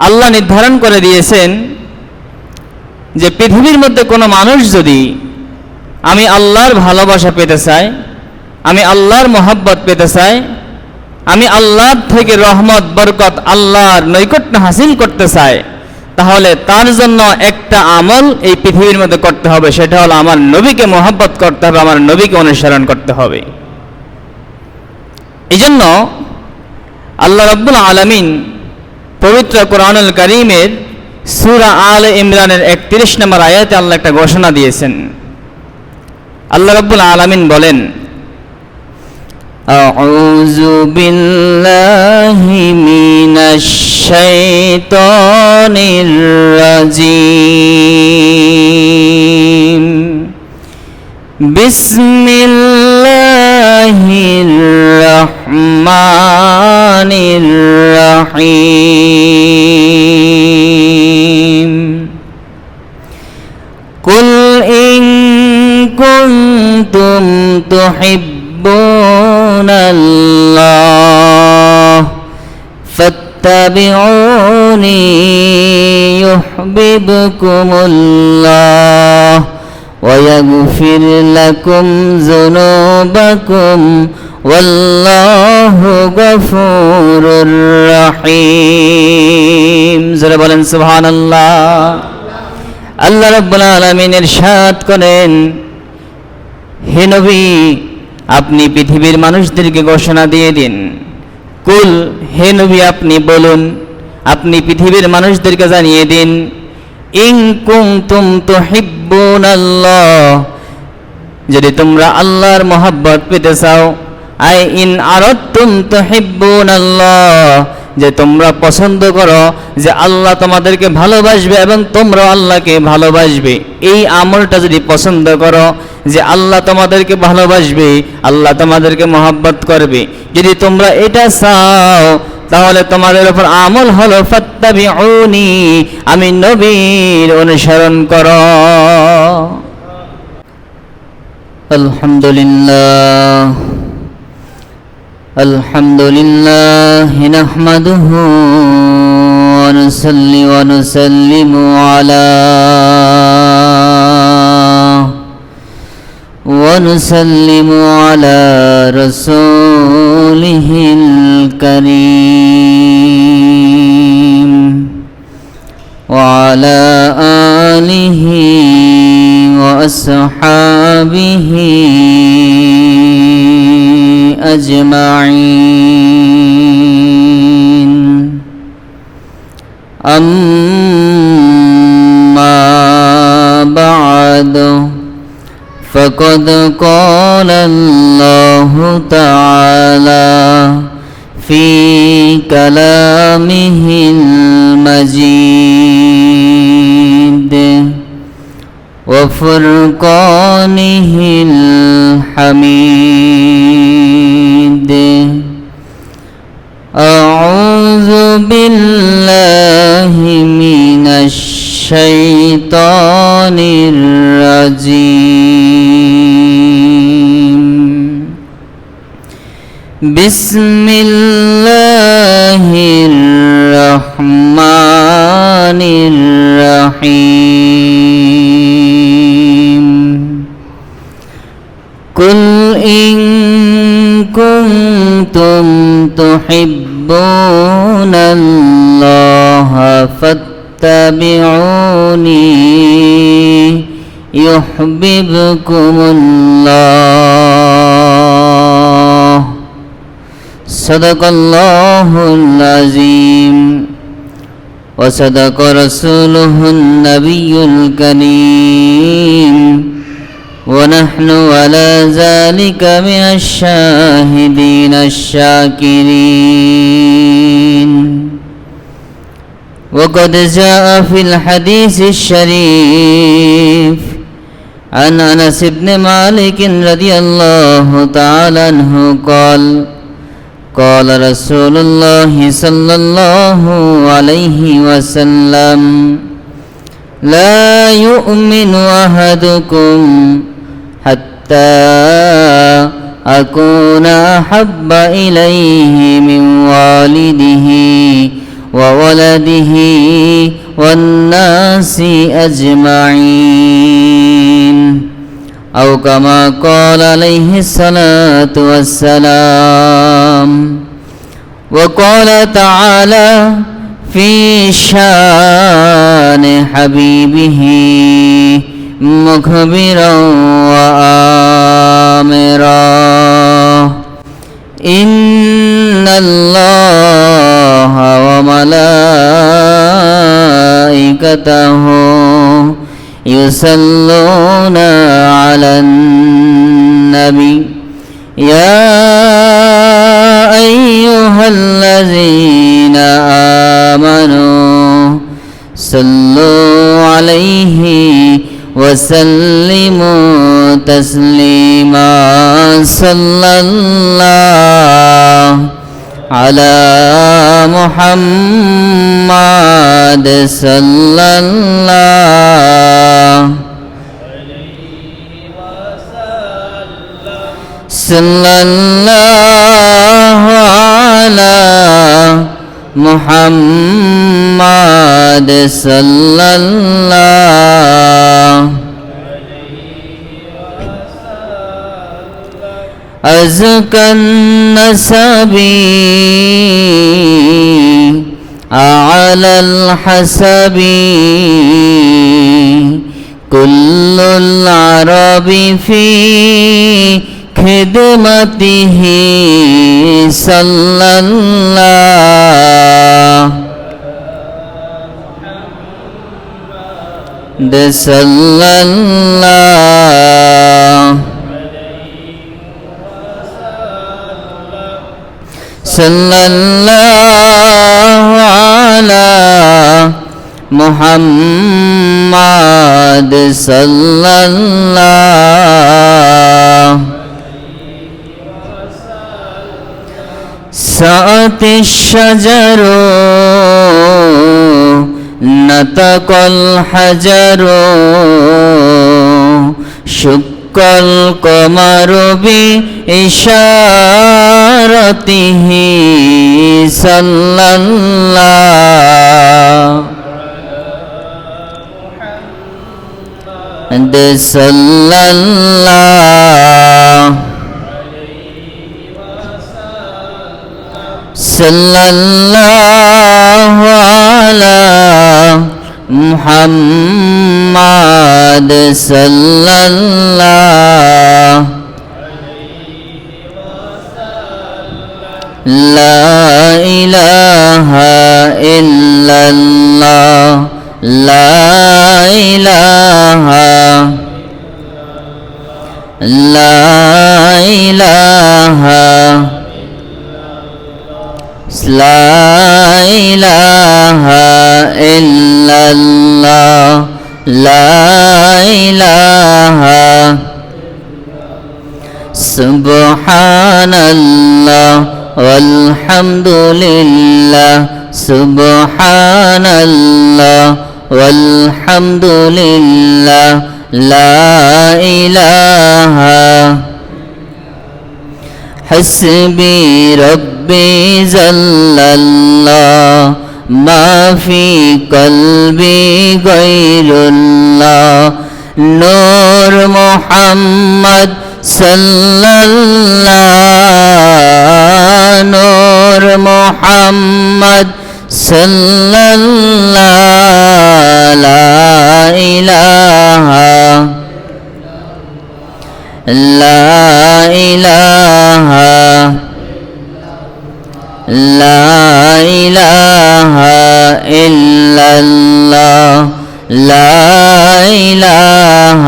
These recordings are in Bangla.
আল্লাহ নির্ধারণ করে দিয়েছেন যে পৃথিবীর মধ্যে কোনো মানুষ যদি আমি আল্লাহর ভালোবাসা পেতে চাই, আমি আল্লাহর মহব্বত পেতে চাই, আমি আল্লাহর থেকে রহমত বরকত আল্লাহর নৈকট্য হাসিল করতে চাই, তাহলে তার জন্য একটা আমল এই পৃথিবীর মধ্যে করতে হবে, সেটা হলো আমার নবীকে মহব্বত করতে হবে, আমার নবীকে অনুসরণ করতে হবে। এই জন্য আল্লাহ রাব্বুল আলামিন পবিত্র কোরআনুল কারীমের সূরা আলে ইমরানের 31 নম্বর আয়াতে আল্লাহ একটা ঘোষণা দিয়েছেন। আল্লাহ রাব্বুল আলামিন বলেন, আউযু বিল্লাহি মিনাশ শাইতানির রাজিম, বিসমিল্লাহির রহমানির রহিম, কুল ইন কুনতুম তুহিব্বুনাল্লাহ ফাত্তাবিউনি ইউহিব্বুকুমুল্লাহ ওয়া ইয়াগফির লাকুম যুনুবাকুম ওয়াল্লাহু গফুরুর রহিম। যারা বলেন সুবহানাল্লাহ। আল্লাহ রাব্বুল আলামিন ইরশাদ করেন, হে নবী, আপনি পৃথিবীর মানুষদেরকে ঘোষণা দিয়ে দিন। কুল, হে নবী আপনি বলুন, আপনি পৃথিবীর মানুষদেরকে জানিয়ে দিন, ইন কুনতুম তুহিব্বুনাল্লাহ, যদি তোমরা আল্লাহর মহব্বত পেতে চাও, আই ইন আরাদতুম তুহিব্বুনাল্লাহ, যে তোমরা পছন্দ করো যে আল্লাহ তোমাদেরকে ভালোবাসবে এবং তোমরা আল্লাহকে ভালোবাসবে, এই আমলটা যদি পছন্দ করো যে আল্লাহ তোমাদেরকে ভালোবাসবে, আল্লাহ তোমাদেরকে মহব্বত করবে, যদি তোমরা এটা চাও, তাহলে তোমাদের উপর আমল হলো ফাত্তাবিউনি, আমি নবীর অনুসরণ করো। আলহামদুলিল্লাহ আলহামদুলিল্লাহ নাহমাদুহু ওয়া নুসাল্লি ওয়া নুসাল্লিমু আলা রাসূলিহিল কারীম ওয়া আলা আলিহি ওয়া আসহাবিহি أجمعين أما بعد فقد قال الله تعالى في كلامه المجيد وفرقانه الحميد، أعوذ بالله من الشيطان الرجيم، بسم الله الرحمن الرحيم، قل إن كنتم تحبون الله فاتبعوني يحببكم الله، صدق الله العظيم وصدق رسوله النبي الكريم، ونحن على ذلك من الشاهدين الشاكرين. وقد جاء في الحديث الشريف عن أنس بن مالك رضي الله تعالى عنه قال قال رسول الله صلى الله عليه وسلم لا يؤمن أحدكم حتى أكون أحب إليه من والده وولده والناس أجمعين أو كما قال عليه الصلاة والسلام وقال تعالى في شان حبيبه مخبرا وآمرا إن الله وملائكته يصلون على النبي يا أيها الذين آمنوا صلوا عليه وسلموا تسليما صلى الله على محمد صلى الله على محمد صلى الله أزكى النسب أعلى الحسب كل العرب في خدمته صلى الله صلى الله صلى الله على محمد صلى الله سأت الشجر نطق الحجر شق القمر بإشارته صلى الله صلى الله صلى الله على محمد صلى الله لا إله إلا الله لا إله لا إله لا إله إلا الله لا إله سبحان الله والحمد لله سبحان الله والحمد لله لا إله حسبي ربي جل الله ما في قلبي غير الله نور محمد صلى الله نور محمد صلى الله لا إله لا إله لا إله إلا الله لا إله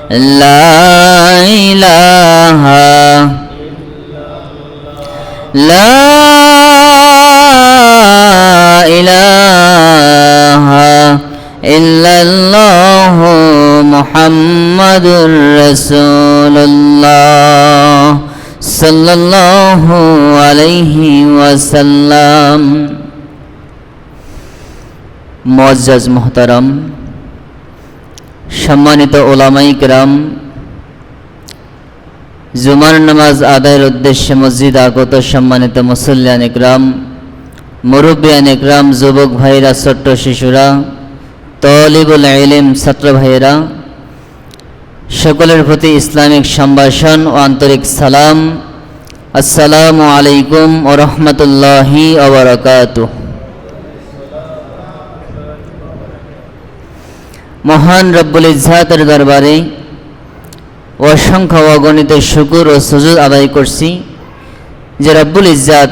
لا إله لا إله إلا الله محمد رسول الله صلى الله عليه وسلم মুআজ্জাজ মুহতারাম সম্মানিত উলামায়ে কেরাম জুমার নামাজ আদায়ের উদ্দেশ্যে মসজিদ আগত সম্মানিত মুসল্লিয়ান ইকরাম, মুরব্বিয়ান ইকরাম, যুবক ভাইরা, ছোট্ট শিশুরা, তলিবুল ইলম ছাত্র ভাইয়েরা, সকলের প্রতি ইসলামিক সম্ভাষণ ও আন্তরিক সালাম। আসসালামু আলাইকুম ওয়া রাহমাতুল্লাহি ওয়া বারাকাতুহু। মহান রব্বুল ইজ্জাতের দরবারে অসংখ্য অগণিত শুকর ও সুজুদ আদায় করছি যে রব্বুল ইজ্জাত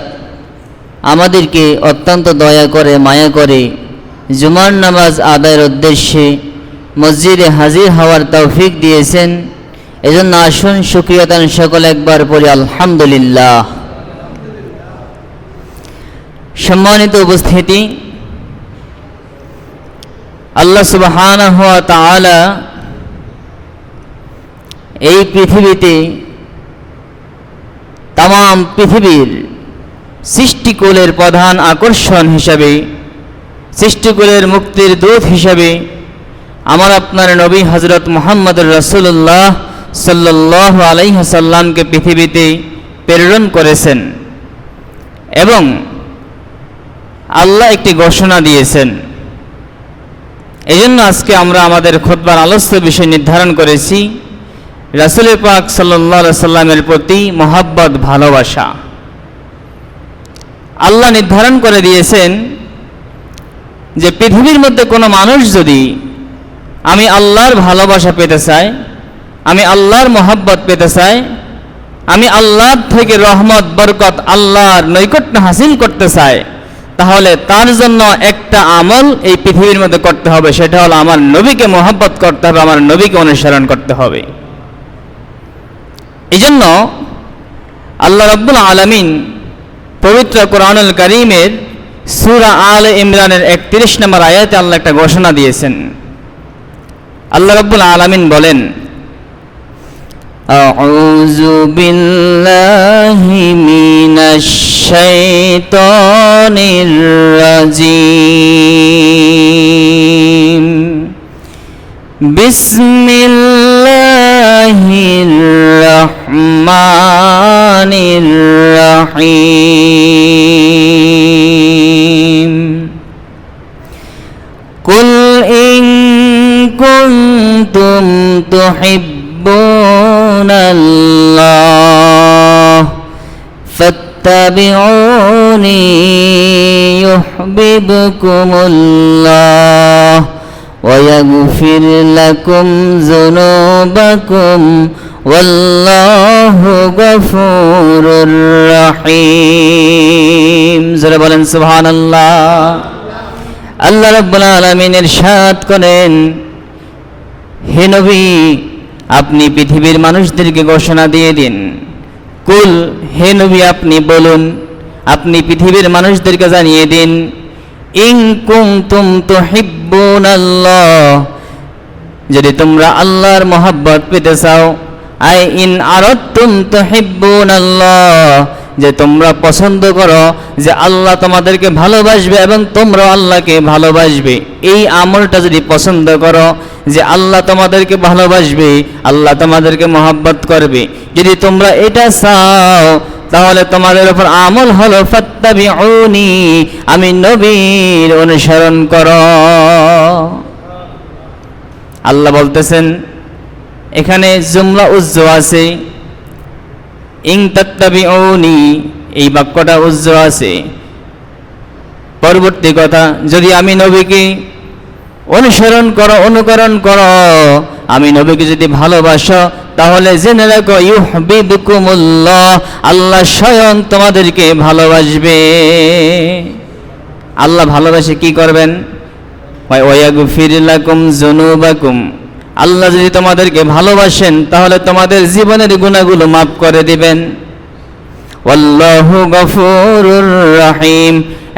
আমাদেরকে অত্যন্ত দয়া করে, মায়া করে জুমার নামাজ আদায়ের উদ্দেশ্যে মসজিদে হাজির হওয়ার তৌফিক দিয়েছেন। এজন্য আসুন শুকরিয়াতান সকলে একবার পড়ি আলহামদুলিল্লাহ। সম্মানিত উপস্থিতি, আল্লাহ সুবহানাহু ওয়া তাআলা এই পৃথিবীতে তাম পৃথিবীর সৃষ্টিকুলের প্রধান আকর্ষণ হিসাবে, সৃষ্টিকুলের মুক্তির দূত হিসাবে আমার আপনার নবী হযরত মুহাম্মদুর রাসূলুল্লাহ সাল্লাল্লাহু আলাইহি ওয়াসাল্লামকে পৃথিবীতে প্রেরণ করেছেন এবং আল্লাহ একটি ঘোষণা দিয়েছেন। এজন্য আজকে আমরা আমাদের খুতবার আলোচ্য বিষয় নির্ধারণ করেছি রাসূল পাক সাল্লাল্লাহু আলাইহি ওয়াসাল্লামের প্রতি মহব্বত, ভালোবাসা। আল্লাহ নির্ধারণ করে দিয়েছেন যে পৃথিবীর মধ্যে কোনো মানুষ যদি আমি আল্লাহর ভালোবাসা পেতে চাই, আমি আল্লাহর মহব্বত পেতে চাই, আমি আল্লাহর থেকে রহমত, বরকত, আল্লাহর নৈকট্য হাসিল করতে চাই, তাহলে তার জন্য একটা আমল এই পৃথিবীর মধ্যে করতে হবে। সেটা হলো আমার নবীকে মহব্বত করতে হবে, আমার নবীকে অনুসরণ করতে হবে। এই জন্য আল্লাহ রাব্বুল আলামিন পবিত্র কোরআনুল কারীমের সূরা আলে ইমরানের 31 নম্বর আয়াতে আল্লাহ একটা ঘোষণা দিয়েছেন। আল্লাহ রাব্বুল আলামিন বলেন, আউযু বিল্লাহি মিনাশ শাইতানির রাজিম, বিসমিল্লাহির রহমানির রহিম। কুল ইন কুনতুম তুহিব্বুনাল্লাহ ফাত্তাবিউনি ইউহিব্বুকুমুল্লাহ ওয়া ইয়াগফির লাকুম যুনুবাকুম ওয়াল্লাহু গফুরুর রহিম। যারা বলেন সুবহানাল্লাহ। আল্লাহ রাব্বুল আলামিন ইরশাদ করেন, হে নবী, আপনি পৃথিবীর মানুষদেরকে ঘোষণা দিয়ে দিন। কুল, হে নবী আপনি বলুন, আপনি পৃথিবীর মানুষদেরকে জানিয়ে দিন, ইন কুনতুম তুহিব্বুনাল্লাহ, যদি তোমরা আল্লাহর মহব্বত পেতে চাও, আই ইন আরাদতুম তুহিব্বুনাল্লাহ, যে তোমরা পছন্দ করো যে আল্লাহ তোমাদেরকে ভালোবাসবে এবং তোমরা আল্লাহকে ভালোবাসবে, এই আমলটা যদি পছন্দ করো যে আল্লাহ তোমাদেরকে ভালোবাসবে, আল্লাহ তোমাদেরকে মহব্বত করবে, যদি তোমরা এটা চাও, তাহলে তোমাদের উপর আমল হলো ফাত্তাবিউনি, আমি নবীর অনুসরণ করো। আল্লাহ বলতেছেন, এখানে জুমলা উজ্জ আছে, ইন তাত্তাবিউনি, এই বাক্যটা উজ্জ আছে। পরবর্তী কথা, যদি আমি নবীকে অনুসরণ করো, অনুকরণ করো, আমি নবীকে যদি ভালোবাসো, তাহলে জেনে রাখো ইউহিব্বুকুমুল্লাহ, আল্লাহ স্বয়ং তোমাদেরকে ভালোবাসবে। আল্লাহ ভালোবাসে কি করবেন? ওয়া ইয়াগফির লাকুম যুনুবাকুম, আল্লাহ যদি তোমাদেরকে ভালোবাসেন তাহলে তোমাদের জীবনের গুনাহগুলো মাফ করে দিবেন। ওয়াল্লাহু গফুরুর রহিম,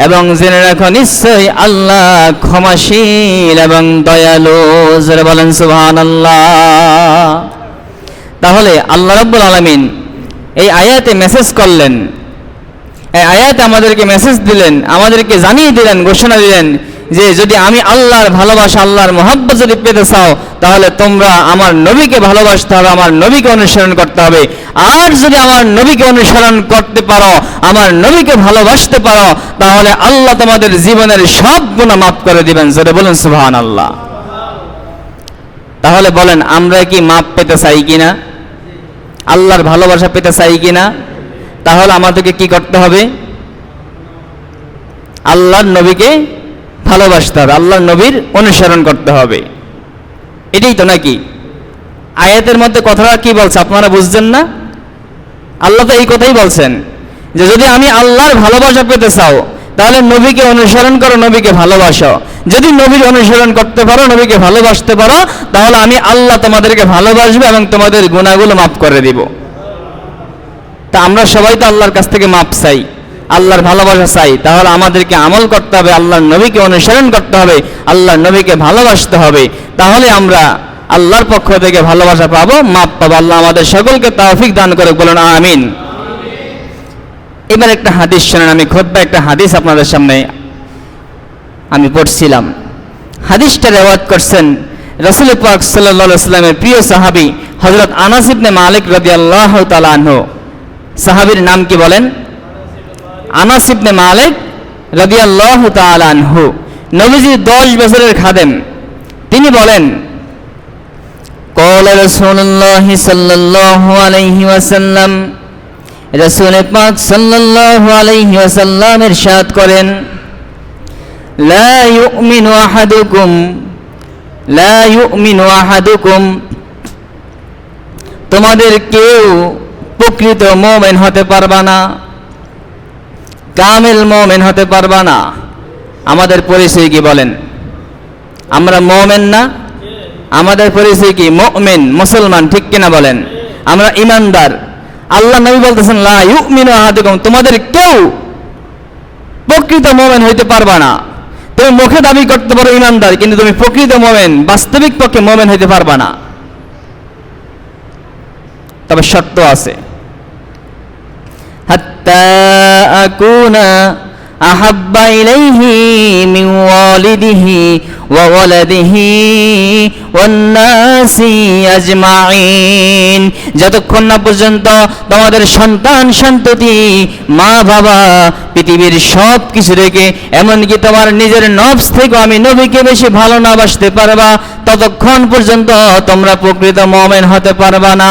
এবং জেনে রাখো নিশ্চয়ই আল্লাহ ক্ষমাশীল এবং দয়ালু। যারা বলেন সুবহানাল্লাহ। তাহলে আল্লাহ রাব্বুল আলামিন এই আয়াতে মেসেজ করলেন, এই আয়াতে আমাদেরকে মেসেজ দিলেন, আমাদেরকে জানিয়ে দিলেন, ঘোষণা দিলেন যে যদি আমি আল্লাহর ভালোবাসা, আল্লাহর মহব্বত যদি পেতে চাও, তাহলে তোমরা আমার নবীকে ভালোবাসতে হবে, আমার নবীকে অনুসরণ করতে হবে। আর যদি আমার নবীকে অনুসরণ করতে পারো, আমার নবীকে ভালোবাসতে পারো, তাহলে আল্লাহ তোমাদের জীবনের সব গুনাহ মাফ করে দিবেন। জোরে বলুন সুবহানাল্লাহ। তাহলে বলেন, আমরা কি মাপ পেতে চাই কিনা? আল্লাহর ভালোবাসা পেতে চাই কিনা? তাহলে আমাদেরকে কি করতে হবে? আল্লাহর নবীকে ভালোবাসতে হবে, আল্লাহর নবীর অনুসরণ করতে হবে। এটাই তো নাকি? আয়াতের মধ্যে কথাটা কি বলছে আপনারা বুঝছেন না? আল্লাহ তো এই কথাই বলছেন যে যদি আমি আল্লাহর ভালোবাসা পেতে চাও, তাহলে নবীকে অনুসরণ করো, নবীকে ভালোবাসো। যদি নবীর অনুসরণ করতে পারো, নবীকে ভালোবাসতে পারো, তাহলে আমি আল্লাহ তোমাদেরকে ভালোবাসবো এবং তোমাদের গুনাহগুলো মাফ করে দিব। তা আমরা সবাই তো আল্লাহর কাছ থেকে মাপ চাই, আল্লাহর ভালোবাসা চাই। তাহলে আমাদেরকে আমল করতে হবে, আল্লাহর নবীকে অনুসরণ করতে হবে, আল্লাহর নবীকে ভালোবাসতে হবে। তাহলে আমরা আল্লাহর পক্ষ থেকে ভালোবাসা পাবো, মাপ পাবো। আল্লাহ আমাদের সকলকে তৌফিক দান করে, বলুন আমিন। এবার একটা হাদিস শোনেন। আমি খুতবা একটা হাদিস আপনাদের সামনে আমি পড়ছিলাম। হাদিসটা রিওয়ায়াত করছেন রাসূল পাক সাল্লাল্লাহু আলাইহি ওয়াসাল্লামের প্রিয় সাহাবী হযরত আনাস ইবনে মালিক রাদিয়াল্লাহু তাআলা আনহু। সাহাবীর নাম কি বলেন? আনাস ইবনে মালিক রাদিয়াল্লাহু তাআলা আনহু, নবীজির 10 বছরের খাদেম। তিনি বলেন, ক্বালা রাসূলুল্লাহ সাল্লাল্লাহু আলাইহি ওয়াসাল্লাম, রাসূল পাক সাল্লাল্লাহু আলাইহি ওয়াসাল্লাম ইরশাদ করেন, লা ইউমিনু আহাদুকুম, তোমাদের কেউ প্রকৃত মুমিন হতে পারবা না, কামিল মুমিন হতে পারবা না। আমাদের পরিচয় কি বলেন? আমরা মুমিন না? আমাদের পরিচয় কি? মুমিন, মুসলমান, ঠিক কিনা বলেন? আমরা ঈমানদার। আল্লাহ নবী বলতেছেন, লা ইউমিনু আহাদুকুম, তোমাদের কেউ প্রকৃত মুমিন হইতে পারবা না। তুমি মুখে দাবি করতে পারো ঈমানদার, কিন্তু তুমি প্রকৃত মুমিন, বাস্তবিক পক্ষে মুমিন হইতে পারবা না। তবে শর্ত আছে, হাত্তা আকুনা আহাব্বা ইলাইহি মিন ওয়ালিদিহি ওয়া ওয়ালাদিহি ওয়ান নাসি আজমাইন, যতক্ষণ না পর্যন্ত তোমাদের সন্তান সন্ততি, মা বাবা, পৃথিবীর সব কিছু রেখে এমনকি তোমার নিজের নফস থেকে আমি নবীকে বেশি ভালো না বাসতে পারবা, ততক্ষণ পর্যন্ত তোমরা প্রকৃত মুমিন হতে পারবা না।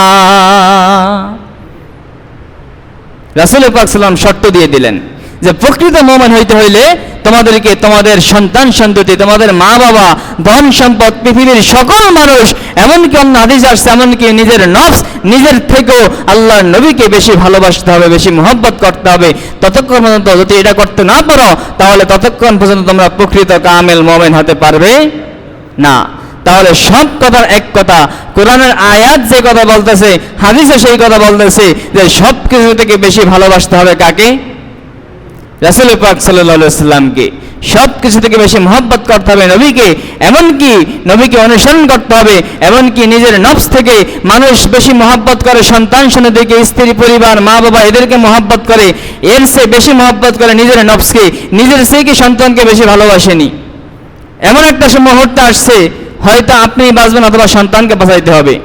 রাসূল পাক সাল্লাল্লাহু শর্ত দিয়ে দিলেন যে প্রকৃত মুমিন হইতে হইলে তোমাদেরকে তোমাদের সন্তান সন্ততি, তোমাদের মা বাবা, ধন সম্পদ, পৃথিবীর সকল মানুষ, এমনকি অন্য হাদিস আসছে এমনকি নিজের নফস, নিজের থেকেও আল্লাহর নবীকে বেশি ভালোবাসতে হবে, বেশি মহব্বত করতে হবে। ততক্ষণ পর্যন্ত যদি এটা করতে না পারো, তাহলে ততক্ষণ পর্যন্ত তোমরা প্রকৃত কামেল মুমিন হতে পারবে না। তাহলে সব কথার এক কথা, কোরআনের আয়াত যে কথা বলতেছে, হাদিসে সেই কথা বলতেছে যে সব কিছু থেকে বেশি ভালোবাসতে হবে কাকে? রাসূল পাক সাল্লাল্লাহু আলাইহি ওয়াসাল্লামকে। সব কিছু থেকে বেশি মহব্বত করতে হবে নবীকে, এমনকি নবীকে অনুসরণ করতে হবে। এমনকি নিজের নফস থেকে মানুষ বেশি মহব্বত করে সন্তান সন্ততিকে, স্ত্রী পরিবার, মা বাবা, এদেরকে মহব্বত করে, এর চেয়ে বেশি মহব্বত করে নিজের নফসকে, নিজের চেয়ে কি সন্তানকে বেশি ভালোবাসেনি। এমন একটা মুহূর্ত আসছে, হয়তো আপনি বাঁচবেন অথবা সন্তানকে বাঁচাইতে হবে।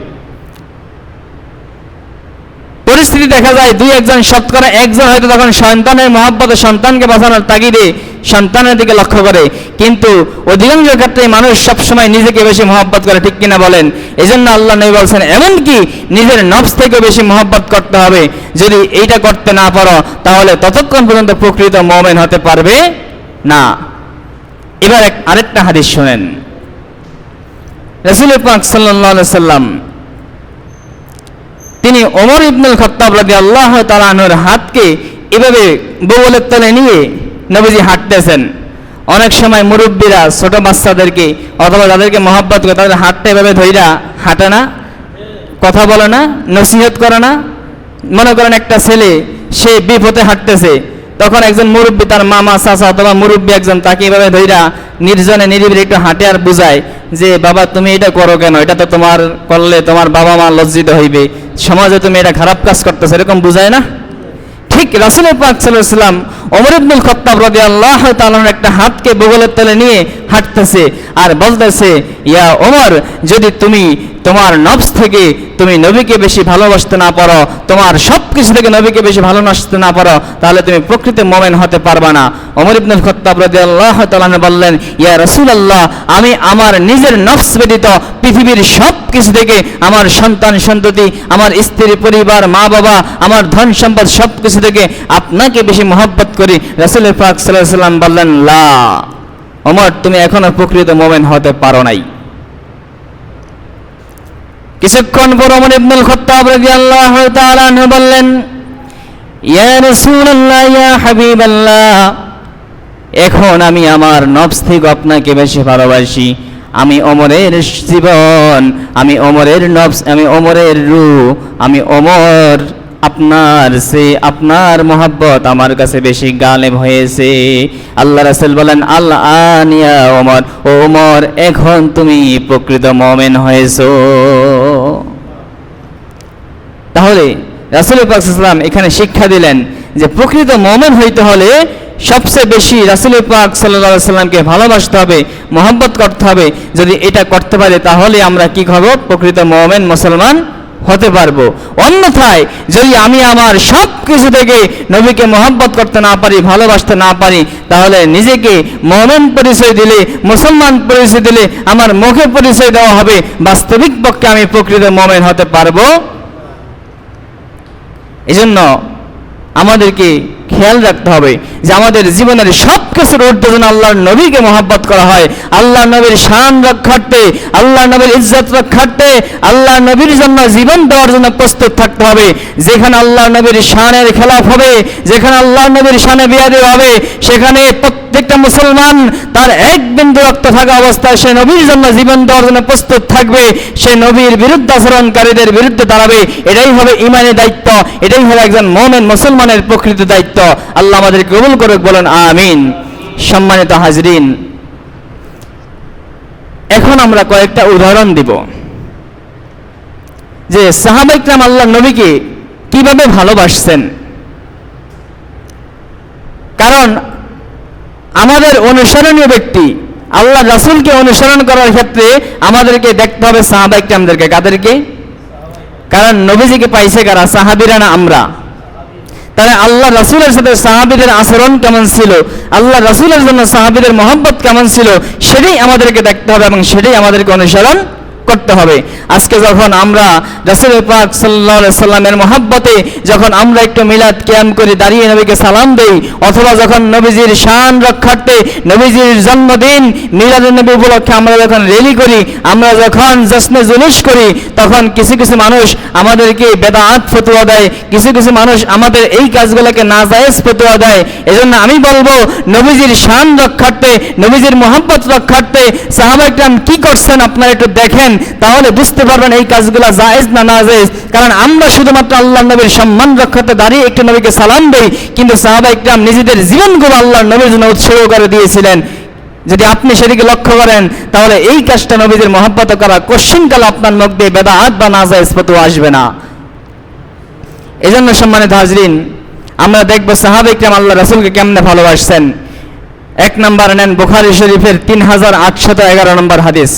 পরিস্থিতি দেখা যায় 2-1 শতকরা একজন হয়তো তখন সন্তানের মহব্বতে সন্তানকে বাঁচানোর তাগিদে সন্তানের দিকে লক্ষ্য করে, কিন্তু অধিকাংশ ক্ষেত্রে মানুষ সবসময় নিজেকে বেশি মহব্বত করে, ঠিক কিনা বলেন? এই জন্য আল্লাহ নবী বলছেন, এমনকি নিজের নফস থেকে বেশি মহব্বত করতে হবে। যদি এইটা করতে না পারো, তাহলে ততক্ষণ পর্যন্ত প্রকৃত মুমিন হতে পারবে না। এবার আরেকটা হাদিস শোনেন। রাসূল পাক সাল্লাল্লাহু আলাইহি ওয়াসাল্লাম তিনি ওমর ইবনুল খাত্তাব রাদিয়াল্লাহু তাআলা আনহুর হাতকে এভাবে বগলের তলে নিয়ে নবীজি হাঁটতেছেন। অনেক সময় মুরব্বীরা ছোট বাচ্চাদেরকে অথবা যাদেরকে মহব্বত করে তাদের হাতটা এভাবে ধইরা হাঁটে না, কথা বলে না, নসিহত করে না। মনে করেন একটা ছেলে সে বিপথে হাঁটতেছে, তখন একজন মুরব্বী, তার মামা, চাচা অথবা মুরব্বী একজন তাকে এভাবে ধইরা নির্জনে নিরিবিলি একটু হাঁটে আর বুঝায় যে বাবা তুমি এটা করো কেন, এটা তো তোমার করলে তোমার বাবা মা লজ্জিত হইবে, সমাজে তুমি এটা খারাপ কাজ করতেছো, এরকম বুঝায় না? ঠিক রাসূল পাক সাল্লাল্লাহু আলাইহি ওয়াসাল্লাম ওমর ইবনুল খাত্তাব রাদিয়াল্লাহু তাআলা একটা হাতকে বগলের তলে নিয়ে হাঁটতেছে আর বলতেছে, ইয়া ওমর, যদি তুমি তোমার নফস থেকে তুমি নবীকে বেশি ভালোবাসতে না পারো, তোমার সব কিছু থেকে নবীকে বেশি ভালোবাসতে না পারো, তাহলে তুমি প্রকৃত মুমিন হতে পারবা না। ওমর ইবনুল খাত্তাব রাদিয়াল্লাহু তাআলা বললেন, ইয়া রাসূলুল্লাহ, আমি আমার নিজের নফস ব্যতীত পৃথিবীর সব কিছু থেকে, আমার সন্তান সন্ততি, আমার স্ত্রী পরিবার, মা বাবা, আমার ধন সম্পদ সব কিছু থেকে আপনাকে বেশি মহব্বত করি। রাসূল পাক সাল্লাল্লাহু আলাইহি ওয়াসাল্লাম বললেন, লা ওমর, তুমি এখনো প্রকৃত মুমিন হতে পারো নাই। কিছুক্ষণ পর ওমর ইবনুল খাত্তাব রাদিয়াল্লাহু তাআলা আনহু বললেন, ইয়া রাসূলুল্লাহ, ইয়া হাবিবাল্লাহ, এখন আমি আমার নফস থেকে আপনাকে বেশি ভালোবাসি। আমি ওমরের জীবন, আমি ওমরের নফস, আমি ওমরের রূহ, আমি ওমর, আপনার মহব্বত আমার কাছে বেশি গালেব হয়েছে। আল্লাহ রাসূল বলেন, আল আন ইয়া ওমর, ও ওমর, এখন তুমি প্রকৃত মুমিন হয়েছো। তাহলে রাসূল পাক সাল্লাল্লাহু আলাইহি ওয়াসাল্লাম এখানে শিক্ষা দিলেন যে প্রকৃত মুমিন হইতে হলে সবচেয়ে বেশি রাসূল পাক সাল্লাল্লাহু আলাইহি ওয়াসাল্লামকে ভালোবাসতে হবে, মহব্বত করতে হবে। যদি এটা করতে পারে তাহলে আমরা কি হব? প্রকৃত মুমিন মুসলমান হতে পারবো। অন্যথায় যদি আমি আমার সব কিছু থেকে নবীকে মহব্বত করতে না পারি, ভালোবাসতে না পারি, তাহলে নিজেকে মুমিন পরিচয় দিলে, মুসলমান পরিচয় দিলে আমার মুখে পরিচয় দেওয়া হবে, বাস্তবিক পক্ষে আমি প্রকৃত মুমিন হতে পারবো। এজন্য আমাদেরকে খেয়াল রাখতে হবে যে আমাদের জীবনের সব কিছুর ঊর্ধ্বে যেন আল্লাহর নবীকে মহব্বত করা হয়। আল্লাহ নবীর শান রক্ষার্থে, আল্লাহ নবীর ইজ্জত রক্ষার্থে, আল্লাহ নবীর জন্য জীবন দেওয়ার জন্য প্রস্তুত থাকতে হবে। যেখানে আল্লাহ নবীর শানের খেলাফ হবে, যেখানে আল্লাহ নবীর শানে বিয়াদবি হবে, সেখানে প্রত্যেকটা মুসলমান তার এক বিন্দু রক্ত থাকা অবস্থায় সে নবীর জন্য জীবন দেওয়ার জন্য প্রস্তুত থাকবে, সে নবীর বিরুদ্ধে আচরণকারীদের বিরুদ্ধে দাঁড়াবে। এটাই হবে ঈমানি দায়িত্ব, এটাই হবে একজন মুমিন মুসলমানের প্রকৃত দায়িত্ব। আল্লাহ আমাদের কবুল করুক, বলেন আমিন। সম্মানিত হাজরিন, এখন আমরা কয়েকটা উদাহরণ দিব যে সাহাবায়ে কিরাম আল্লাহর নবীকে কিভাবে ভালোবাসছেন। কারণ আমাদের অনুসরণীয় ব্যক্তি আল্লাহ রাসূলকে অনুসরণ করার ক্ষেত্রে আমাদেরকে দেখতে হবে সাহাবায়ে কিরামদেরকে। কাদেরকে? কারণ নবীজিকে পাইছে কারা? সাহাবীরা না আমরা? তাহলে আল্লাহ রাসূলের সাথে সাহাবীদের আচরণ কেমন ছিল, আল্লাহ রাসূলের জন্য সাহাবীদের মহব্বত কেমন ছিল, সেটাই আমাদেরকে দেখতে হবে এবং সেটাই আমাদেরকে অনুসরণ করতে হবে। আজকে যখন আমরা রাসূল পাক সাল্লাল্লাহু আলাইহি সাল্লামের মহব্বতে যখন আমরা একটু মিলাদ কিয়াম করে দাঁড়িয়ে নবীকে সালাম দেই, অথবা যখন নবীজির শান রক্ষার্থে নবীজির জন্মদিন মিলাদুন নবী উপলক্ষে আমরা যখন র্যালি করি, আমরা যখন জশ্নে জুলুস করি, তখন কিছু কিছু মানুষ আমাদেরকে বেদাত ফতোয়া দেয়, কিছু কিছু মানুষ আমাদের এই কাজগুলোকে নাজায়েজ ফতোয়া দেয়। এজন্য আমি বলবো, নবীজির শান রক্ষার্থে, নবীজির মহব্বত রক্ষার্থে সাহাবায়ে কিরাম কি করছেন আপনারা একটু দেখেন, তাহলে বুঝতে পারবেন এই কাজগুলো জায়েজ না নাজায়েজ। কারণ আমরা শুধুমাত্র আল্লাহর নবীর সম্মান রক্ষাতে দাঁড়িয়ে একটু নবীকে সালাম দেই, কিন্তু সাহাবায়ে কিরাম নিজেদের জীবনগুলো আল্লাহর নবীর জন্য উৎসর্গ করে দিয়েছিলেন। যদি আপনি সেদিকে লক্ষ্য করেন তাহলে এই কাজটা নবীদের মহব্বত করা কোশ্চিনকাল আপনার মুখ দিয়ে বেদাত বা নাজায়েজ ফতোয়া আসবে না। এজন্য সম্মানিত হাজরিন, আমরা দেখব সাহাবায়ে কিরাম আল্লাহ রাসূলকে কেমনে ভালোবাসছেন। এক নাম্বার নেন বুখারী শরীফের 3811 নম্বর হাদিস।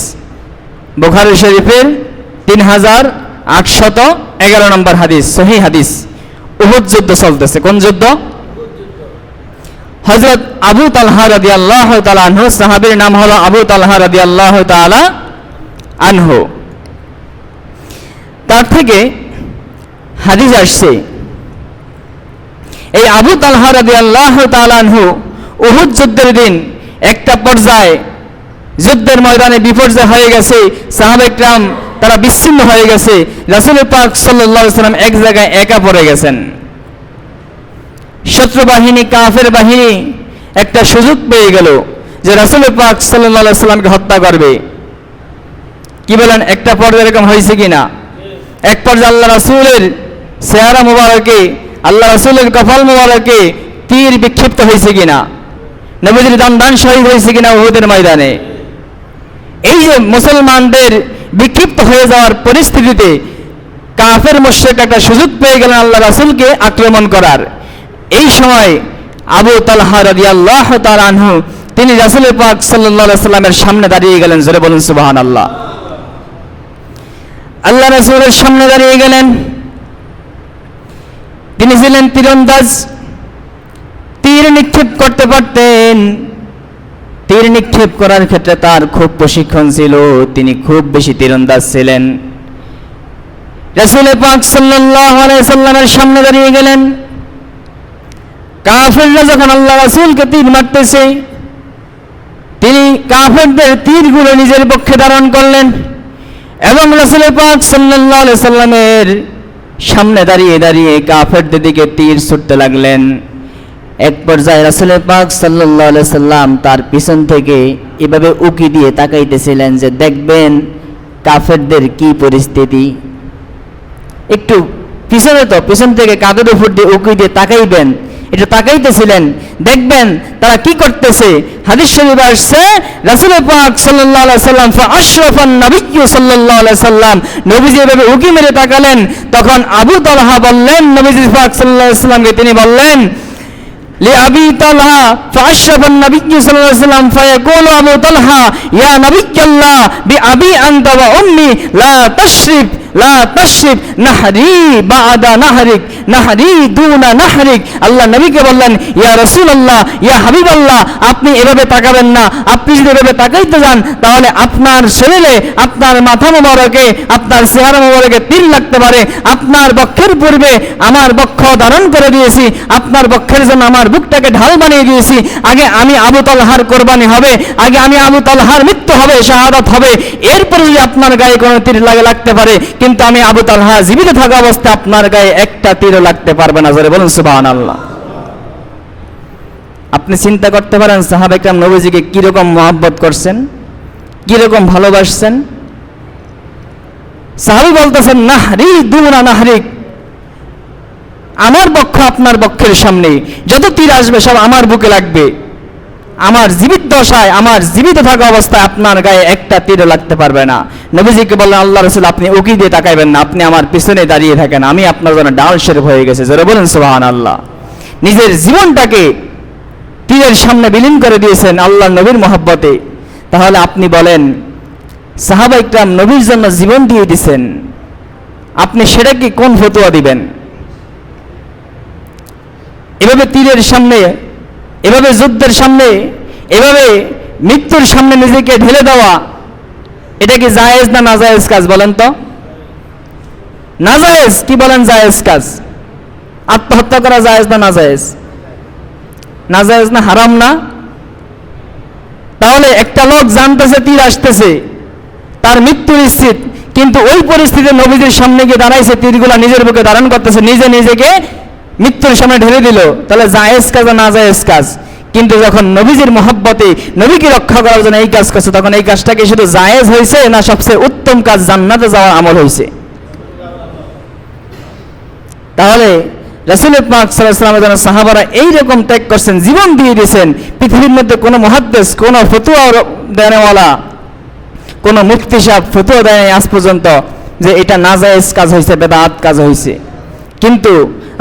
বুখারী শরীফের 3811 নম্বর হাদিস, সহিহ হাদিস। উহুদ যুদ্ধ চলতেছে। কোন যুদ্ধ? হযরত আবু তালহা রাদিয়াল্লাহু তাআলা আনহু, সাহাবীর নাম হলো আবু তালহা রাদিয়াল্লাহু তাআলা আনহু, তার থেকে হাদিস আসছে। এই আবু তালহা রাদিয়াল্লাহু তাআলা আনহু উহুদ যুদ্ধের দিন একটা পর্যায়ে যুদ্ধের ময়দানে বিপর্যয় হয়ে গেছে, সাহাবায়ে কিরাম তারা বিচ্ছিন্ন হয়ে গেছে, রাসূল পাক সাল্লাল্লাহু আলাইহি ওয়াসাল্লাম এক জায়গায় একা পড়ে গেছেন। শত্রু বাহিনী, কাফের বাহিনী একটা সুযোগ পেয়ে গেল যে রাসূল পাক সাল্লাল্লাহু আলাইহি ওয়াসাল্লামকে হত্যা করবে। কি বলেন? একটা পর্যায়ে এরকম হয়েছে কিনা? এক পর্যায়ে আল্লাহ রাসূলের চেহারা মুবারকে, আল্লাহ রাসূলের কপাল মুবারকে তীর বিক্ষিপ্ত হয়েছে কিনা? নবীজির দান শহীদ হয়েছে কিনা উহুদের ময়দানে? এই যে মুসলমানদের বিক্ষিপ্ত হয়ে যাওয়ার পরিস্থিতিতে কাফের মুশরিক একটা সুযোগ পেয়ে গেলেন আল্লাহ রাসূলকে আক্রমণ করার। এই সময় আবু তালহা রাদিয়াল্লাহু তাআলা আনহু তিনি রাসূল পাক সাল্লাল্লাহু আলাইহি সাল্লামের সামনে দাঁড়িয়ে গেলেন। জোরে বলুন সুবহানাল্লাহ। আল্লাহ রাসূলের সামনে দাঁড়িয়ে গেলেন। তিনি ছিলেন তীরন্দাজ, তীর নিক্ষেপ করতে পারতেন। তীর নিক্ষেপ করার ক্ষেত্রে তার খুব প্রশিক্ষণ ছিল, তিনি খুব বেশি তীরন্দাজ ছিলেন। রাসূল পাক সাল্লাল্লাহু আলাইহি সাল্লামের সামনে দাঁড়িয়ে গেলেন। কাফেররা যখন আল্লাহ রাসূলকে তীর মারতেছে, তিনি কাফেরদের তীরগুলো নিজের পক্ষে ধারণ করলেন এবং রাসূল পাক সাল্লাল্লাহু আলাইহি সাল্লামের সামনে দাঁড়িয়ে দাঁড়িয়ে কাফেরদের দিকে তীর ছুটতে লাগলেন। এক পর্যায়ে রাসূল পাক সাল্লাল্লাহু আলাইহি সাল্লাম তার পিছন থেকে এভাবে উকি দিয়ে তাকাইতেছিলেন যে দেখবেন কাফেরদের কি পরিস্থিতি। একটু পিছনে তো, পিছন থেকে কাঁধের উপর দিয়ে উকি দিয়ে তাকাইবেন, এটা তাকাইতেছিলেন, দেখবেন তারা কি করতেছে। হাদিস শরীফে আসছে রাসূল পাক সাল্লাল্লাহু আলাইহি সাল্লাম ফাআশরাফান নবিয়্যু সাল্লাল্লাহু আলাইহি সাল্লাম, নবীজি এভাবে উকি মেরে তাকালেন। তখন আবু তালহা বললেন নবীজি পাক সাল্লাল্লাহু আলাইহি সাল্লামকে, তিনি বললেন লিআবি তালহা ফাআশরাফান নবিয়্যু সাল্লাল্লাহু আলাইহি সাল্লাম ফায়াকুলু আবু তালহা ইয়া নবিয়্যাল্লাহ বিআবি আনতা ওয়া উম্মি লা তাশরিফ নাহরি বাদা নাহরিক নাহরি দুনা নাহরিক। আল্লাহ নবীকে বললেন ইয়া রাসূলুল্লাহ, ইয়া হাবিবাল্লাহ, আপনি এভাবে তাকাবেন না। আপনি যদি এভাবে তাকাইতে যান তাহলে আপনার শরীরে, আপনার মাথা মোবারকে, আপনার চেহারা মোবারকে তীর লাগতে পারে। আপনার বক্ষের পূর্বে আমার বক্ষ ধারণ করে দিয়েছি, আপনার বক্ষের জন্য আমার বুকটাকে ঢাল বানিয়ে দিয়েছি। আগে আমি আবু তালহার কোরবানি হবে, আগে আমি আবু তালহার মৃত্যু হবে, শাহাদাত হবে, এরপরে যদি আপনার গায়ে কোনো তীর লাগতে পারে, কিন্তু আমি আবু তালহা জীবিত থাকা অবস্থায় আপনার গায়ে একটা তীরও লাগতে পারবে না। জোরে বলুন সুবহানাল্লাহ। আপনি চিন্তা করতে পারেন সাহাবা ইকরাম নবীজিকে কিরকম মহব্বত করছেন, কিরকম ভালোবাসছেন। সাহাবী বলতেছেন নাহরি দুনা নাহরিক, আমার বক্ষ আপনার বক্ষের সামনে, যত তীর আসবে সব আমার বুকে লাগবে। আমার জীবিত দশায়, আমার জীবিত থাকা অবস্থায় আপনার গায়ে একটা তীরও লাগতে পারবে না। নবীজিকে বললেন আল্লাহ রাসূল আপনি উকি দিয়ে তাকাইবেন না, আপনি আমার পিছনে দাঁড়িয়ে থাকেন, আমি আপনার জন্য ডাল শরীফ হয়ে গেছে। জোরে বলেন সুবহানাল্লাহ। নিজের জীবনটাকে তীরের সামনে বিলীন করে দিয়েছেন আল্লাহর নবীর মহব্বতে। তাহলে আপনি বলেন সাহাবা ইকরাম নবীর জন্য জীবন দিয়ে দিয়েছেন, আপনি সেটা কি কোন ফতোয়া দিবেন? এভাবে তীরের সামনে, এভাবে যুদ্ধের সামনে, এভাবে মৃত্যুর সামনে নিজেকে ঢেলে দেওয়া, এটা কি জায়েজ না নাজায়েজ কাজ বলেন তো? নাজায়েজ। কি বলেন জায়েজ কাজ? আত্মহত্যা করা জায়েজ না নাজায়েজ? নাজায়েজ না হারাম না? তাহলে একটা লোক জানতেছে তীর আসতেছে, তার মৃত্যু নিশ্চিত, কিন্তু ওই পরিস্থিতিতে নবীজির সামনে গিয়ে দাঁড়াইছে, তীরগুলা নিজের বুকে ধারণ করতেছে, নিজে নিজেকে মৃত্যুর সামনে ঢেলে দিল, তাহলে জায়েজ কাজ না নাজায়েজ কাজ? কিন্তু যখন নবীজির মহব্বতে নবীকে রক্ষা করার জন্য এই কাজ করছে, তখন এই কাজটা কি শুধু জায়েজ হয়েছে না সবচেয়ে উত্তম কাজ, জান্নাতে যাওয়ার আমল হয়েছে? তাহলে রাসূল পাক সাল্লাল্লাহু আলাইহি ওয়াসাল্লামের জন্য সাহাবারা এইরকম ত্যাগ করছেন, জীবন দিয়ে দিয়েছেন। পৃথিবীর মধ্যে কোনো মুহাদ্দিস, কোনো ফতোয়া দেওয়ালা, কোনো মুফতি সাহেব ফতোয়া দেয় আজ পর্যন্ত যে এটা নাজায়েজ কাজ হয়েছে, বেদাত কাজ হয়েছে। কিন্তু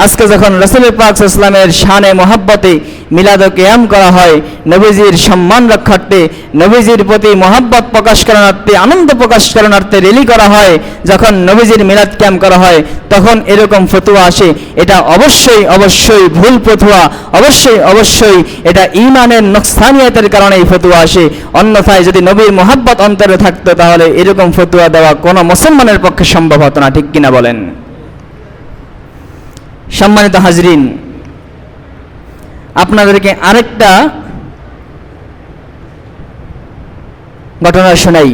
আজকে যখন রাসূল পাক সাল্লাল্লাহু আলাইহি ওয়াসাল্লামের শানে মহব্বতে মিলাদ ও কিয়াম করা হয়, নবীজির সম্মান রক্ষার্থে, নবীজির প্রতি মহব্বত প্রকাশ করার্থে, আনন্দ প্রকাশ করার্থে রেলি করা হয়, যখন নবীজির মিলাদ কিয়াম করা হয়, তখন এরকম ফতোয়া আসে। এটা অবশ্যই অবশ্যই ভুল ফতোয়া, অবশ্যই অবশ্যই এটা ঈমানের নকসানিয়াতের কারণে এই ফতোয়া আসে। অন্যথায় যদি নবীর মহব্বত অন্তরে থাকতো তাহলে এরকম ফতোয়া দেওয়া কোনো মুসলমানের পক্ষে সম্ভব হতো না। ঠিক কিনা বলেন? সম্মানিত হাজরিন, আপনাদেরকে আরেকটা ঘটনা শোনাই।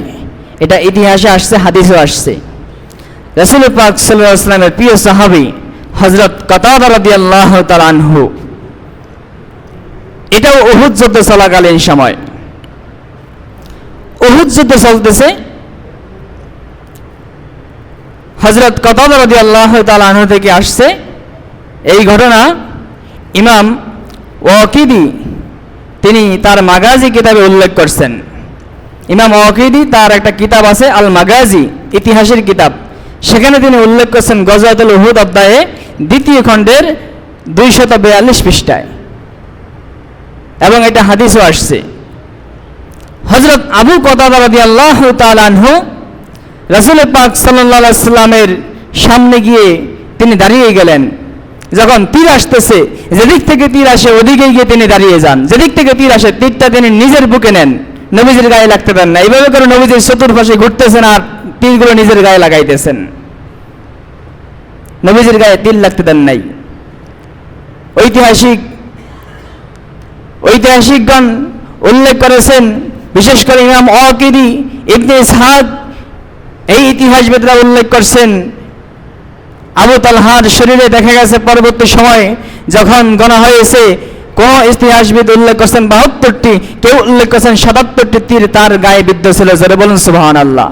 এটা ইতিহাসে আসছে, হাদিসেও আসছে। রাসূল পাক সাল্লাল্লাহু আলাইহি ওয়াসাল্লামের প্রিয় সাহাবী হযরত কাতাদা রাদিয়াল্লাহু তাআলা আনহু, এটাও উহুদ যুদ্ধ চলাকালীন সময়, উহুদ যুদ্ধ চলতেছে, হযরত কাতাদা রাদিয়াল্লাহু তাআলা আনহু থেকে আসছে এই ঘটনা। ইমাম ওয়াকিদি তিনি তার মাগাজি কিতাবে উল্লেখ করছেন। ইমাম ওয়াকিদি তার একটা কিতাব আছে আল মাগাজি, ইতিহাসের কিতাব, সেখানে তিনি উল্লেখ করছেন গজওয়াতুল উহুদ অধ্যায়ে 2য় খণ্ডের 242 পৃষ্ঠায়, এবং এটা হাদিসও আসছে। হযরত আবু কতাদা রাদিয়াল্লাহু তাআলা আনহু রাসূল পাক সাল্লাল্লাহু আলাইহি সাল্লামের সামনে গিয়ে তিনি দাঁড়িয়ে গেলেন। যখন তীর আসতেছে, যেদিক থেকে তীর আসে ওদিকে গিয়ে তিনি দাঁড়িয়ে যান। যেদিক থেকে তীর আসে তীরটা তিনি নিজের বুকে নেন, নবীজির গায়ে লাগতে দেন না। এইভাবে করে নবীজির চতুর্পাশে ঘুরতেছেন আর তীরগুলো নিজের গায়ে লাগাইতেছেন, নবীজির গায়ে তীর লাগতে দেন নাই। ঐতিহাসিকগণ উল্লেখ করেছেন, বিশেষ করে ইমাম ওয়াকিদি, ইবনে ইসহাক, এই ইতিহাসবিদরা উল্লেখ করছেন, আবু তালহার শরীরে দেখা গেছে পরবর্তী সময়ে যখন গণা হয়েছে, কোন ইতিহাসবিদ উল্লেখ করছেন 72টি, কেউ উল্লেখ করছেন 77টি তীর তার গায়ে বিদ্ধ ছিল। জোরে বলুন সুবহানাল্লাহ।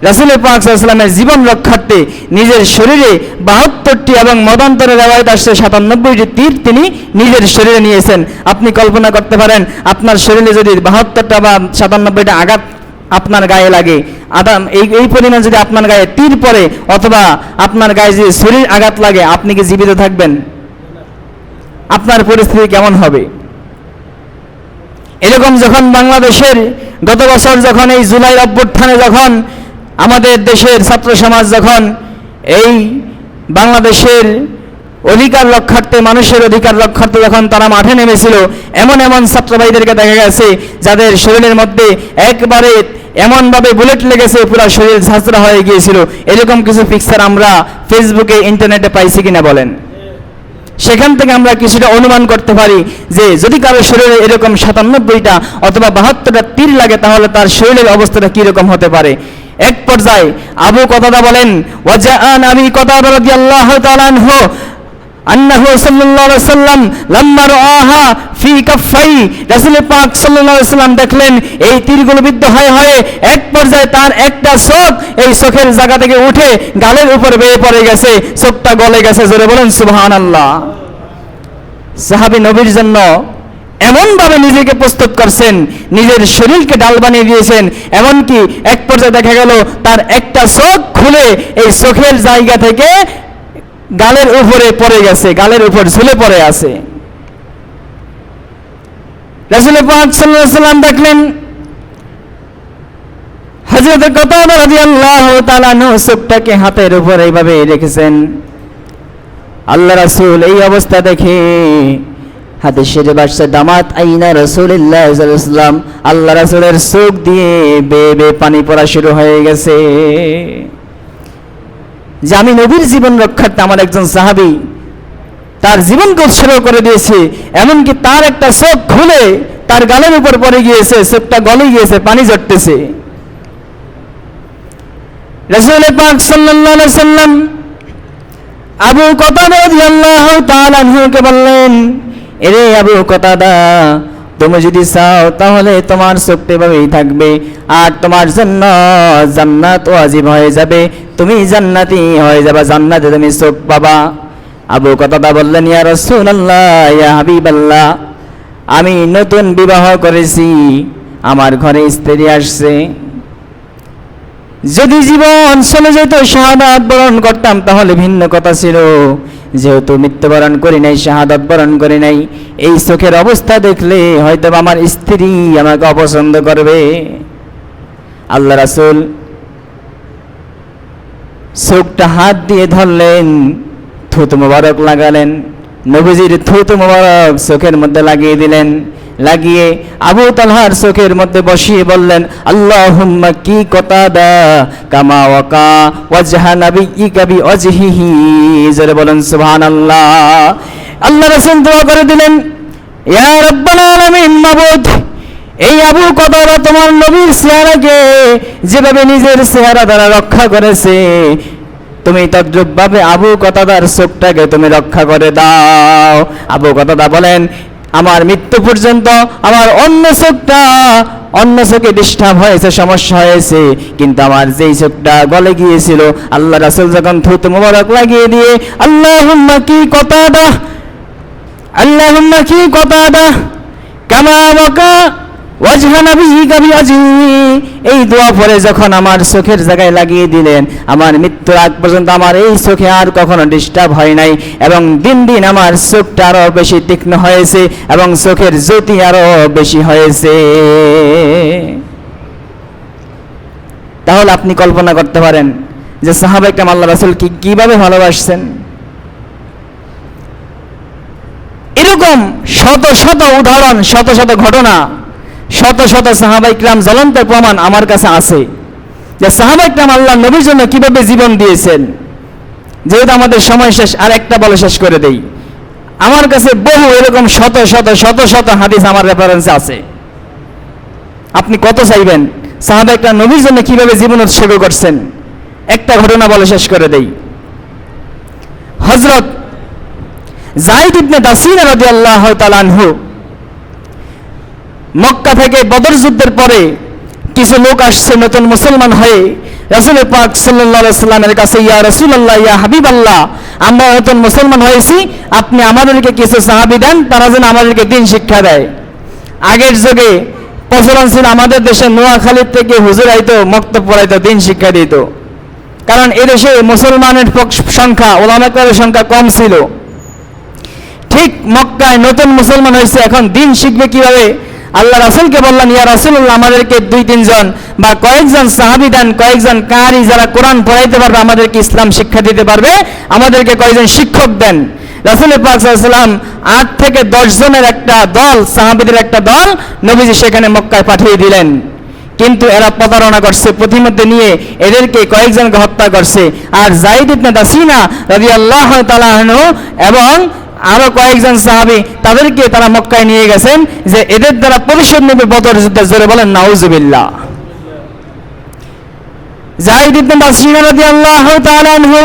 রাসূল পাক সাল্লাল্লাহু আলাইহি ওয়াসাল্লামের জীবন রক্ষার্থে নিজের শরীরে 72টি এবং মতান্তরে রওয়ায়াত আসছে 97টি তীর তিনি নিজের শরীরে নিয়েছেন। আপনি কল্পনা করতে পারেন, আপনার শরীরে যদি 72টা বা 97টা আঘাত আপনার গায়ে লাগে, এই পরিমাণ যদি আপনার গায়ে তীর পড়ে অথবা আপনার গায়ে যদি শরীর আঘাত লাগে, আপনি কি জীবিত থাকবেন? আপনার পরিস্থিতি কেমন হবে? এরকম যখন বাংলাদেশের গত বছর যখন এই জুলাই অভ্যুত্থানে যখন আমাদের দেশের ছাত্র সমাজ যখন এই বাংলাদেশের অধিকার রক্ষার্থে, মানুষের অধিকার রক্ষার্থে যখন তারা মাঠে নেমেছিল, এমন এমন ছাত্র ভাইদেরকে দেখা গেছে যাদের শরীরের মধ্যে একবারে এমনভাবে বুলেট লেগেছে পুরো শরীর ঝাঁঝরা হয়ে গিয়েছিল। এরকম কিছু পিকচার আমরা ফেসবুকে, ইন্টারনেটে পাইছি কিনা বলেন? সেখান থেকে আমরা কিছুটা অনুমান করতে পারি যে যদি কারো শরীরে এরকম 97টা অথবা 72টা তীর লাগে, তাহলে তার শরীরের অবস্থাটা কিরকম হতে পারে। এক পর্যায়ে আবু কতাদা বলেন, ওয়াজাআন আবি কতাদা রাদিয়াল্লাহু তাআলা আনহু আন্নাহু সাল্লাল্লাহু আলাইহি ওয়াসাল্লাম লাম্মা রাআহা ফি কাফাই, রাসূল পাক সাল্লাল্লাহু আলাইহি ওয়াসাল্লাম দেখলেন এই তীরগুলো বিদ্ধ হয়ে এক পর্যায়ে তার একটা চোখ এই চোখের জায়গা থেকে উঠে গালের উপর বেয়ে পড়ে গেছে, চোখটা গলে গেছে। জোরে বলেন সুবহানাল্লাহ। সাহাবী নবীর জন্য এমনভাবে নিজেকে প্রস্তুত করছেন, নিজের শরীরকে ডাল বানিয়ে দিয়েছেন, এমনকি এক পর্যায়ে দেখা গেল তার একটা চোখ খুলে এই চোখের জায়গা থেকে গালের উপরে পড়ে গেছে, গালের উপর ঝুলে পড়ে আছে। রাসূল পাক সাল্লাল্লাহু আলাইহি ওয়াসাল্লাম দেখলেন হযরত কতাদা রাদিয়াল্লাহু তাআলা আনহু চোখটাকে হাতের উপর এইভাবে রেখেছেন। আল্লাহ রাসূল এই অবস্থা দেখে হাদিসের ভাষায় দামাত আইনা রাসূলুল্লাহ সাল্লাল্লাহু আলাইহি ওয়াসাল্লাম, আল্লাহ রাসূলের চোখ দিয়ে বেয়ে বেয়ে পানি পড়া শুরু হয়ে গেছে। যে আমি নবীর জীবন রক্ষার্থে আমার একজন সাহাবী তার জীবনকে উৎসর্গ করে দিয়েছে, এমনকি তার একটা চোখ খুলে তার গালের উপর পড়ে গিয়েছে, চোখটা গলে গিয়েছে, পানি ঝরতেছে। রাসূল পাক সাল্লাল্লাহু আলাইহি ওয়াসাল্লাম আবু কতাদা রাদিয়াল্লাহু তাআলা আনহুকে বললেন, এরে আবু কতাদা, তুমি যদি চাও তাহলে তোমার চোখটা এভাবেই থাকবে আর তোমার জন্য জান্নাত ওয়াজিব হয়ে যাবে, তুমি জান্নাতি হয়ে যাবে, জান্নাতে তুমি চোখ পাবা। আবু কতাদা বললেন, ইয়া রাসূলুল্লাহ, ইয়া হাবিবাল্লাহ, আমি নতুন বিবাহ করেছি, আমার ঘরে স্ত্রী আসছে, যদি জীবন চলে যেত শাহাদাত বরণ করতাম তাহলে ভিন্ন কথা ছিল, যেহেতু মৃত্যুবরণ করি নাই, শাহাদাত বরণ করি নাই, এই চোখের অবস্থা দেখলে হয়তো আমার স্ত্রী আমাকে অপছন্দ করবে। আল্লাহ রাসূল চোখটা হাত দিয়ে ধরলেন, থুতু মোবারক লাগালেন, নবীজির থুতু মোবারক চোখের মধ্যে লাগিয়ে দিলেন, লাগিয়ে আবু তালহার চোখের মধ্যে বসিয়ে বললেন, আল্লাহুম্মা কি কতাদা কামা ওয়াকা ওয়াজহা নাবিয়্যিকা বিওয়াজহিহি। জোরে বলেন সুবহানাল্লাহ। আল্লাহ রাসূল দোয়া করে দিলেন, ইয়া রাব্বাল আলামিন, মাবুদ, এই আবু কতাদা তোমার নবীর চেহারাকে যেভাবে নিজের চেহারা দ্বারা রক্ষা করেছে, তুমি তদ্রূপভাবে আবু কতাদার চোখটাকে তুমি রক্ষা করে দাও। আবু কতাদা বলেন, আমার মৃত্যু পর্যন্ত আমার অন্য চোখে ডিস্টার্ব হয়েছে, সমস্যা হয়েছে, কিন্তু আমার যেই চোখটা গলে গিয়েছিল, আল্লাহ রাসূল যখন থুতু মোবারক লাগিয়ে দিয়ে আল্লাহুম্মা কি কতাদা কামা ওয়াকা ওয়াজহা নাবিয়িকা বিওয়াজহি, এই দোয়া পরে যখন আমার চোখের জায়গায় লাগিয়ে দিলেন, আমার মৃত্যুর আগ পর্যন্ত আমার এই চোখে আর কখনো ডিস্টার্ব হয় নাই, এবং দিন দিন আমার চোখটা আরো বেশি তীক্ষ্ণ হয়েছে এবং চোখের জ্যোতি আরো বেশি হয়েছে। তাহলে আপনি কল্পনা করতে পারেন যে সাহাবায়ে কেরাম আল্লাহ রাসূলকে কিভাবে ভালোবাসছেন। এরকম শত শত উদাহরণ, শত শত ঘটনা, শত শত সাহাবায়ে কেরাম জ্বলন্ত প্রমাণ আমার কাছে আছে যে সাহাবায়ে কেরাম আল্লাহ নবীর জন্য কিভাবে জীবন দিয়েছেন। যেহেতু আমাদের সময় শেষ, আর একটা বলে শেষ করে দেই। আমার কাছে বহু এরকম শত শত শত শত হাদিস আমার রেফারেন্সে আছে। আপনি কত চাইবেন সাহাবায়ে কেরাম নবীর জন্য কিভাবে জীবন উৎসর্গ করছেন। একটা ঘটনা বলে শেষ করে দেই। হযরত যায়েদ ইবনে দাসিনা রাদিয়াল্লাহু তাআলা আনহু মক্কা থেকে বদর যুদ্ধের পরে কিছু লোক আসছে নতুন মুসলমান হয়ে রাসূল পাক সাল্লাল্লাহু আলাইহি সাল্লামের কাছে, ইয়া রাসূলুল্লাহ, ইয়া হাবিবাল্লাহ, আমরা নতুন মুসলমান হয়েছি, আপনি আমাদেরকে কিছু সাহাবী দেন, তারা যেন আমাদেরকে দ্বীন শিক্ষা দেয়। আগের যুগে প্রচলন ছিল আমাদের দেশে নোয়াখালীর থেকে হুজুর আইতো, মক্তব পড়াইতো, দ্বীন শিক্ষা দিত। কারণ এদেশে মুসলমানের সংখ্যা, উলামায়ে সংখ্যা কম ছিল। ঠিক মক্কায় নতুন মুসলমান হয়েছে, এখন দ্বীন শিখবে কিভাবে? আল্লাহ রাসূলকে বললেন, ইয়া রাসূলুল্লাহ, আমাদেরকে 2-3 জন বা কয়েকজন সাহাবী দেন, কয়েকজন কারি যারা কোরআন পড়াইতে পারবে, আমাদেরকে ইসলাম শিক্ষা দিতে পারবে, আমাদেরকে কয়েকজন শিক্ষক দেন। রাসূল পাক সাল্লাল্লাহু আলাইহি ওয়াসাল্লাম 8 থেকে 10 জনের একটা দল, সাহাবীদের একটা দল নবীজি সেখানে মক্কায় পাঠিয়ে দিলেন। কিন্তু এরা প্রতারণা করছে, প্রতিমধ্যে নিয়ে এদেরকে কয়েকজনকে হত্যা করছে। আর যায়েদ ইবনে দাসিনা রাদিয়াল্লাহু তাআলা আনহু এবং আরো কয়েকজন সাহাবী, তাদেরকে তারা মক্কায় নিয়ে গেছেন যে এদের দ্বারা প্রতিশোধ নেবে বদর যুদ্ধে। জোরে বলেন নাউজুবিল্লাহ। যায়েদ ইবনে দাসিনা রাদিয়াল্লাহু তাআলা আনহু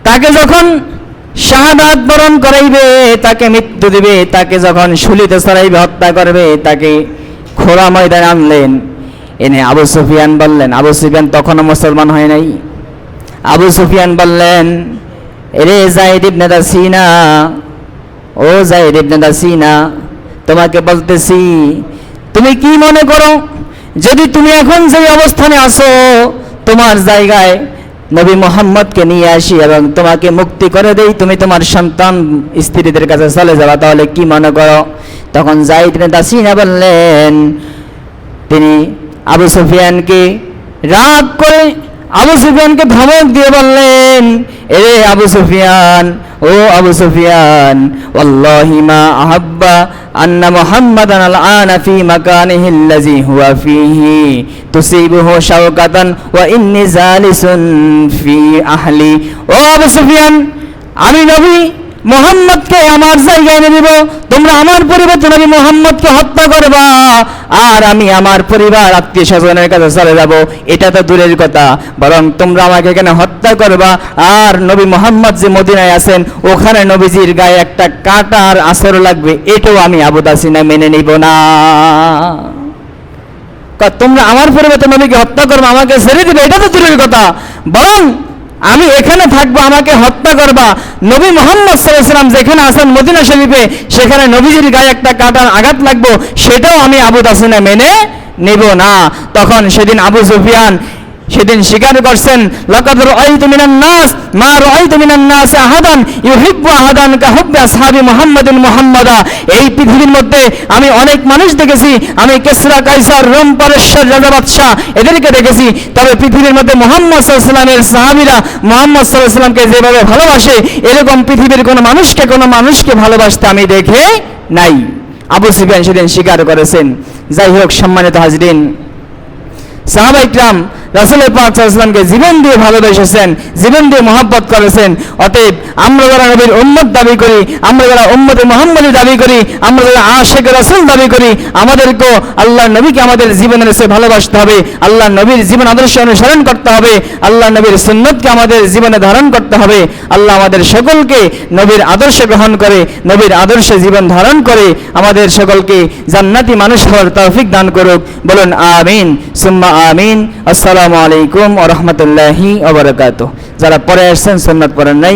তাকে যখন শাহাদাত বরণ করাইবে, তাকে মৃত্যু দিবে, তাকে যখন শুলিতে চড়াইবে, হত্যা করবে, তাকে খোলা ময়দানে আনলেন। এনে আবু সুফিয়ান বললেন, আবু সুফিয়ান তখনও মুসলমান হয় নাই। আবু সুফিয়ান বললেন, এরে যায়েদ ইবনে দাসিনা, ও যায়েদ ইবনে দাসিনা, তোমাকে বলতেছি, তুমি কি মনে করো যদি তুমি এখন যে অবস্থানে আছো, তোমার জায়গায় নবী মুহাম্মদকে নিয়ে আসি এবং তোমাকে মুক্তি করে দেই, তুমি তোমার সন্তান স্ত্রীদের কাছে চলে যাবা, তাহলে কি মনে করো? তখন যায়েদ ইবনে দাসিনা বললেন, তিনি আবু সুফিয়ানকে রাগ করে আবু সুফিয়ানকে ধমক দিয়ে বললেন, এরে আবু সুফিয়ান, ও আবু সুফিয়ান, ওয়াল্লাহি মা আহাব্বা আন্না মুহাম্মাদান আল-আনা ফি মাকানিহি আল্লাযী হুয়া ফীহি তুসিবুহু শাওকাতান ওয়া ইন্নী জালিসুন ফি আহলি। ও আবু সুফিয়ান, আমি নবী মুহাম্মদকে আমার জায়গায় এনে দিব, তোমরা আমার পরিবর্তে নবী মুহাম্মদকে হত্যা করবা, আর আমি আমার পরিবার আত্মীয় স্বজনের কাছে চলে যাব, এটা তো দূরের কথা, বরং তোমরা আমাকে এখানে হত্যা করবা, আর নবী মুহাম্মদ যে মদিনায় আছেন ওখানে নবীজির গায়ে একটা কাঁটার আছর লাগবে, এটাও আমি আবু দাসিনা মেনে নিব না। তোমরা আমার পরিবর্তে নবীকে হত্যা করবা, আমাকে ছেড়ে দিবে, এটা তো দূরের কথা, বরং আমি এখানে থাকবো, আমাকে হত্যা করবা। নবী মুহাম্মদ সাল্লাল্লাহু আলাইহি ওয়াসাল্লাম যেখানে আছেন মদিনা শরীফে, সেখানে নবীজির গায়ে একটা কাঁটার আঘাত লাগবে, সেটাও আমি আবু দাসিনা মেনে নেব না। তখন সেদিন আবু সুফিয়ান সেদিন স্বীকার করছেন, লাকাদ রাআইতু মিনান নাস মা রাআইতু মিনান নাস আহাদান ইউহিব্বু আহাদান কা হুব্বি আসহাবি মুহাম্মাদিন মুহাম্মাদা। এই পৃথিবীর মধ্যে আমি অনেক মানুষ দেখেছি, আমি কিসরা, কাইসার, রোম, পারস্যের রাজা বাদশা এদেরকে দেখেছি, তবে পৃথিবীর মধ্যে মুহাম্মদ সাল্লাল্লাহু আলাইহি ওয়াসাল্লামের সাহাবীরা মুহাম্মদ সাল্লাল্লাহু আলাইহি ওয়াসাল্লামকে যেভাবে ভালোবাসে, এরকম পৃথিবীর কোনো মানুষকে ভালোবাসতে আমি দেখে নাই। আবু সুফিয়ান সেদিন স্বীকার করেছেন। যাই হোক, সম্মানিত হাজরিন, সাহাবায়ে কিরাম রাসূল পাক সাল্লাল্লাহু আলাইহি ওয়াসাল্লামকে জীবন দিয়ে ভালোবেসেছেন, জীবন দিয়ে মহব্বত করেছেন। অতএব আমরা যারা নবীর উম্মত দাবি করি, আমরা যারা উম্মতে মুহাম্মদী দাবি করি, আমরা যারা আশিক রাসূল দাবি করি, আমাদেরকেও আল্লাহর নবীকে আমাদের জীবনের চেয়ে ভালোবাসতে হবে, আল্লাহর নবীর জীবন আদর্শ অনুসরণ করতে হবে, আল্লাহর নবীর সুন্নতকে আমাদের জীবনে ধারণ করতে হবে। আল্লাহ আমাদের সকলকে নবীর আদর্শ গ্রহণ করে, নবীর আদর্শে জীবন ধারণ করে আমাদের সকলকে জান্নাতি মানুষ হওয়ার তৌফিক দান করুক। বলুন আমিন সুম্মা আমিন। আসসালামু আলাইকুম ওয়া রাহমাতুল্লাহি ওয়া বারাকাতুহু। যারা পড়ে আসছেন সুন্নাত পড়েন নাই,